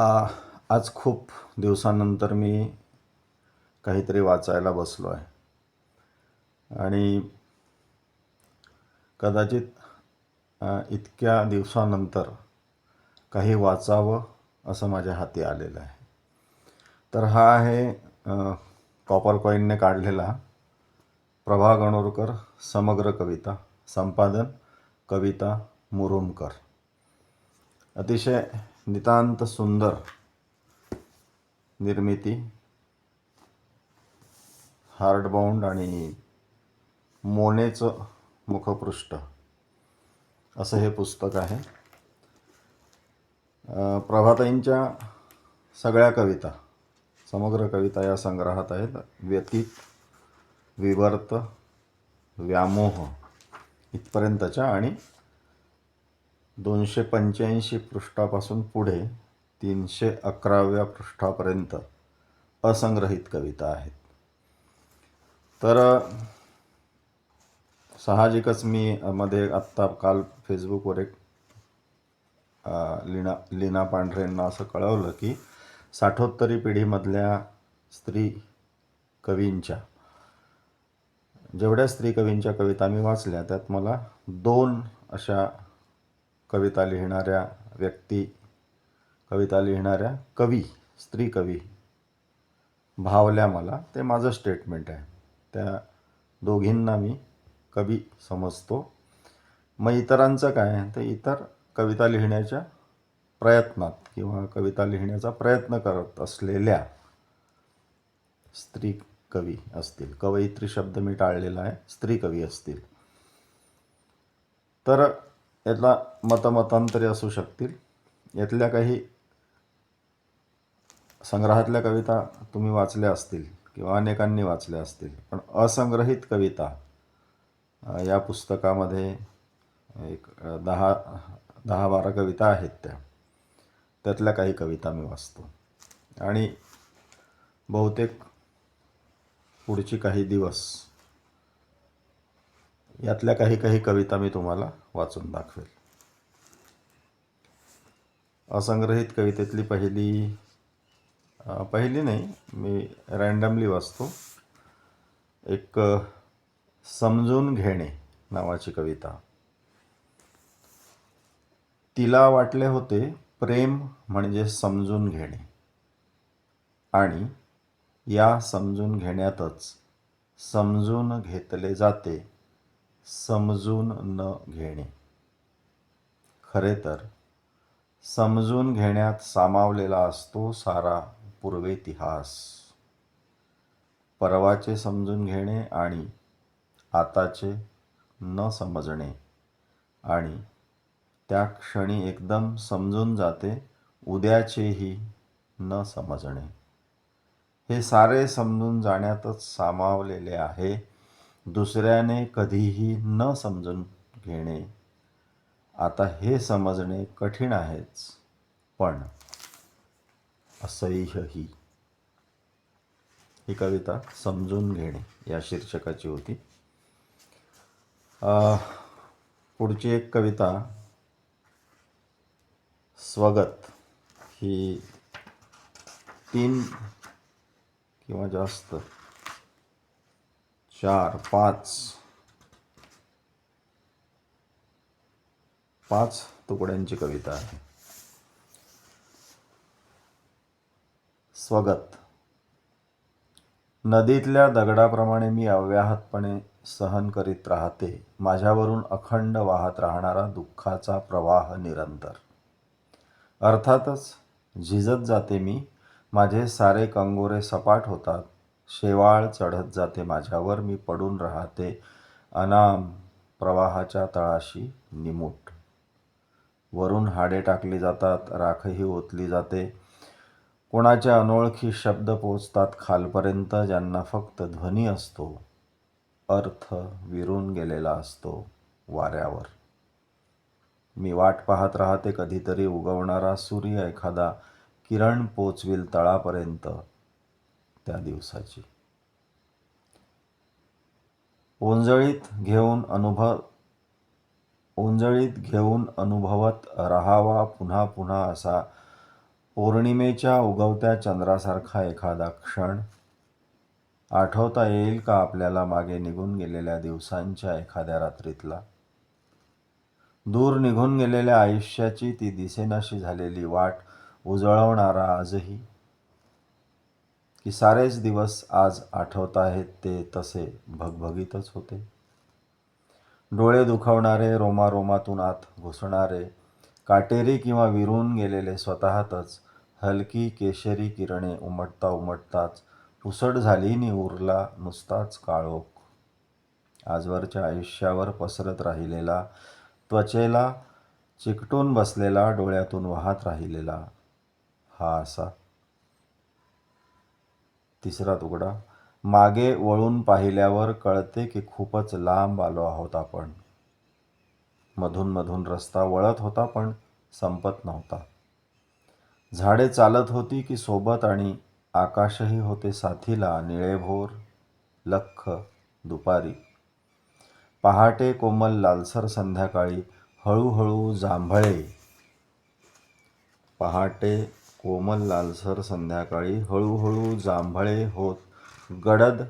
आज खूप दिवसानंतर मी काहीतरी वाचायला बसलो आहे आणि कदाचित इतक्या दिवसानंतर काही वाचावं असं माझ्या हाती आलेलं आहे. तर हा आहे कॉपर कॉईनने काढलेला प्रभा गणोरकर समग्र कविता, संपादन कविता मुरुमकर. अतिशय नितांत सुंदर निर्मिती, हार्डबाउंड आणि मोनेचं मुखपृष्ठ असं हे पुस्तक आहे. प्रभाताईंच्या सगळ्या कविता, समग्र कविता या संग्रहात आहेत. व्यतीत, विवर्त, व्यामोह इथपर्यंतच्या आणि 285 पृष्ठापासून पुढे 311व्या पृष्ठापर्यंत असंग्रहित कविता आहेत. तर साहजिकच मी मध्ये आत्ता काल फेसबुकवर एक लीना पांढरेंना असं कळवलं की 60ोत्तरी पिढीमधल्या स्त्री कवींच्या जेवढ्या स्त्री कवींच्या कविता मी वाचल्या त्यात मला 2 अशा कविता लिहिणाऱ्या व्यक्ती, कविता लिहिणाऱ्या कवी, स्त्री कवी भावल्या मला. ते माझं स्टेटमेंट आहे. त्या दोघींना मी कवी समजतो. मग इतरांचं काय, तर इतर कविता लिहिण्याच्या प्रयत्नात किंवा कविता लिहिण्याचा प्रयत्न करत असलेल्या स्त्री कवी असतील, कवयित्री शब्द मी टाळलेला आहे, स्त्री कवी असतील, तर यातला मतमतांतरे असू शकतील. यातल्या काही संग्रहातल्या कविता तुम्ही वाचल्या असतील किंवा अनेकांनी वाचल्या असतील, पण असंग्रहित कविता या पुस्तकामध्ये एक 10-12 कविता आहेत. त्यातल्या काही कविता मी वाचतो आणि बहुतेक पुढची काही दिवस यातल्या काही कविता मी तुम्हाला वाचून दाखवेल. असंग्रहित कवितेतली पहिली नाही, मी रँडमली वाचतो. एक समजून घेणे नावाची कविता. तिला वाटले होते प्रेम म्हणजे समजून घेणे, आणि या समजून घेण्यातच समजून घेतले जाते समजून न घेणे. खरे तर समजून घेण्यात सामावलेला असतो सारा पूर्वेतिहास. परवाचे समजून घेणे आणि आताचे न समजणे, आणि त्या क्षणी एकदम समजून जाते उद्याचेही न समजणे. हे सारे समजून जाण्यातच सामावलेले आहे दुसऱ्याने कधीही न समजून घेणे. आता हे समजणे कठीण आहेच, पण असह्यही. ही कविता समजून घेणे या शीर्षकाची होती. पुढची एक कविता स्वगत. ही 3 किंवा जास्त 4-5 तुकड्यांची कविता आहे. स्वगत. नदीतल्या दगडाप्रमाणे मी अव्याहतपणे सहन करीत राहते माझ्यावरून अखंड वाहत राहणारा दुःखाचा प्रवाह निरंतर. अर्थातच झिजत जाते मी, माझे सारे कंगोरे सपाट होतात, शेवाळ चढत जाते माझ्यावर, मी पडून राहते अनाम प्रवाहाच्या तळाशी निमूट. वरून हाडे टाकली जातात, राखही ओतली जाते. कोणाचे अनोळखी शब्द पोचतात खालपर्यंत, ज्यांना फक्त ध्वनी असतो, अर्थ विरून गेलेला असतो वाऱ्यावर. मी वाट पाहत राहते कधीतरी उगवणारा सूर्य एखादा किरण पोचविल तळापर्यंत त्या दिवसाची. ओंजळीत घेऊन अनुभवत राहावा पुन्हा पुन्हा असा पौर्णिमेच्या उगवत्या चंद्रासारखा एखादा क्षण आठवता येईल का आपल्याला मागे निघून गेलेल्या दिवसांच्या एखाद्या रात्रीतला? दूर निघून गेलेल्या आयुष्याची ती दिसेनाशी झालेली वाट उजळवणारा आजही, की सारेच दिवस आज आठवताहेत ते तसे भगभगीतच होते. डोळे दुखावणारे, रोमारोमातून आत घुसणारे, काटेरी किंवा विरून गेलेले स्वतःतच हलकी केशरी किरणे उमटता उमटताच पुसट झाली नि उरला नुसताच काळोख. आजवरच्या आयुष्यावर पसरत राहिलेला, त्वचेला चिकटून बसलेला, डोळ्यातून वाहत राहिलेला हा असा. तिसरा तुकडा. मागे वळून पाहिल्यावर कळते की खूपच लांब आलो आहोत आपण. मधून मधून रस्ता वळत होता पण संपत नव्हता. झाडे चालत होती की सोबत आणि आकाशही होते साथीला, निळेभोर, लख्ख, दुपारी. पहाटे कोमल लालसर संध्याकाळी हळूहळू जांभळे. पहाटे कोमल लालसर संध्याकाळी हळूहळू जांभळे होत, गडद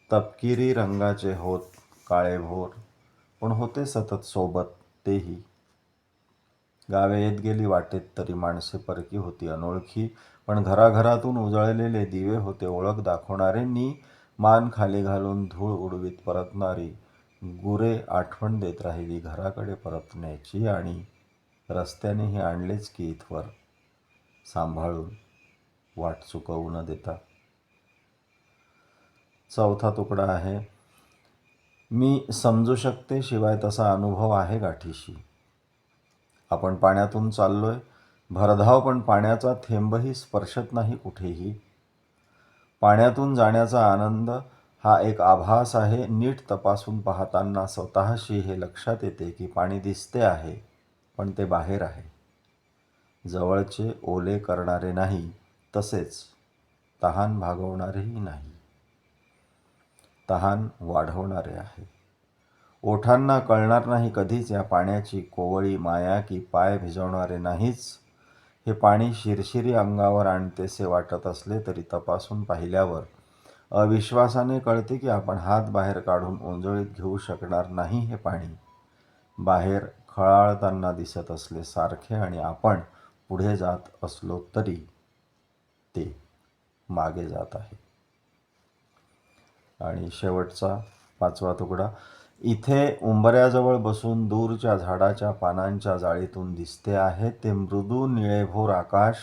तपकिरी रंगाचे होत काळेभोर, पण होते सतत सोबत तेही. गावे येत गेली वाटेत तरी माणसे परकी होती, अनोळखी, पण घराघरातून उजळलेले दिवे होते ओळख दाखवणारे, नि मान खाली घालून धूळ उडवीत परतणारी गुरे आठवण देत राहिली घराकडे परतण्याची. आणि रस्त्यानेही आणलेच की इथवर सांभाळून, वाट चुकवू न देता. चौथा तुकडा आहे. मी समजू शकते, शिवाय तसा अनुभव आहे गाठीशी. आपण पाण्यातून चाललोय भरधाव, पण पाण्याचा थेंबही स्पर्शत नाही कुठेही. पाण्यातून जाण्याचा आनंद हा एक आभास आहे. नीट तपासून पाहताना स्वतःशी हे लक्षात येते की पाणी दिसते आहे, पण ते बाहेर आहे. जवळचे ओले करणारे नाही, तसेच तहान भागवणारेही नाही. तहान वाढवणारे आहे. ओठांना कळणार नाही कधीच या पाण्याची कोवळी माया, की पाय भिजवणारे नाहीच. हे पाणी शिरशिरी अंगावर आणतेसे वाटत असले तरी तपासून पाहिल्यावर अविश्वासाने कळते की आपण हात बाहेर काढून ओंजळीत घेऊ शकणार नाही. हे पाणी बाहेर खळाळताना दिसत असले सारखे, आणि आपण पुढे जात असलो तरी ते मागे जात आहे. आणि शेवटचा पाचवा तुकडा. इथे उंबऱ्याजवळ बसून दूरच्या झाडाच्या पानांच्या जाळीतून दिसते आहे ते मृदू निळेभोर आकाश.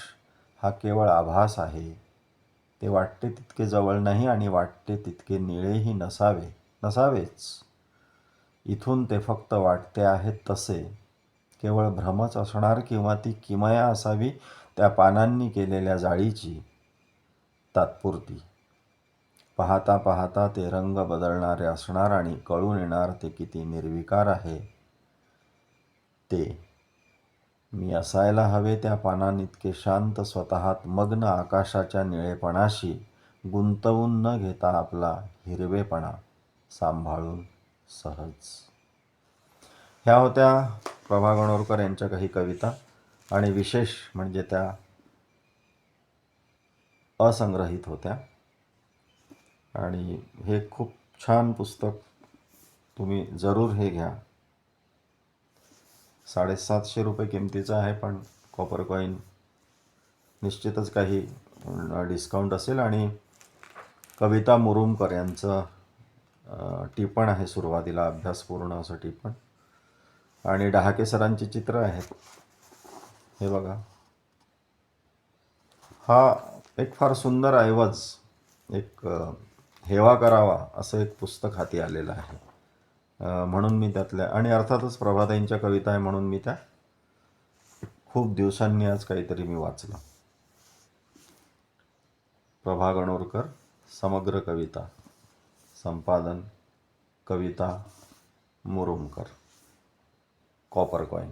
हा केवळ आभास आहे. ते वाटते तितके जवळ नाही आणि वाटते तितके निळेही नसावेच. इथून ते फक्त वाटते आहे तसे. केवळ भ्रमच असणार, किंवा ती किमया असावी त्या पानांनी केलेल्या जाळीची, तात्पुरती. पाहता पाहता ते रंग बदलणारे असणार आणि कळून येणार ते किती निर्विकार आहे ते. मी असायला हवे त्या पानांइतके शांत, स्वतःत मग्न, आकाशाच्या निळेपणाशी गुंतवून न घेता आपला हिरवेपणा सांभाळून सहज. ह्या होत्या प्रभा गणोरकर यांच्या काही कविता, आणि विशेष म्हणजे त्या असंग्रहित होत्या. आणि हे खूप छान पुस्तक, तुम्ही जरूर हे घ्या. 750 रुपये किमतीचं आहे, पण कॉपर कॉईन निश्चितच काही डिस्काउंट असेल. आणि कविता मुरुमकर यांचं टिपण आहे सुरुवातीला, अभ्यासपूर्ण असं टिपण. आणि डहाके सरांची चित्र आहेत, हे बघा. हा एक फार सुंदर ऐवज, एक हेवा करावा असं एक पुस्तक हाती आलेलं आहे. म्हणून मी त्यातल्या, आणि अर्थातच प्रभाताईंच्या कविता आहे म्हणून मी त्या खूप दिवसांनी आज काहीतरी मी वाचलं. प्रभा गणोरकर, समग्र कविता, संपादन कविता मुरुमकर, कॉपर कॉईन.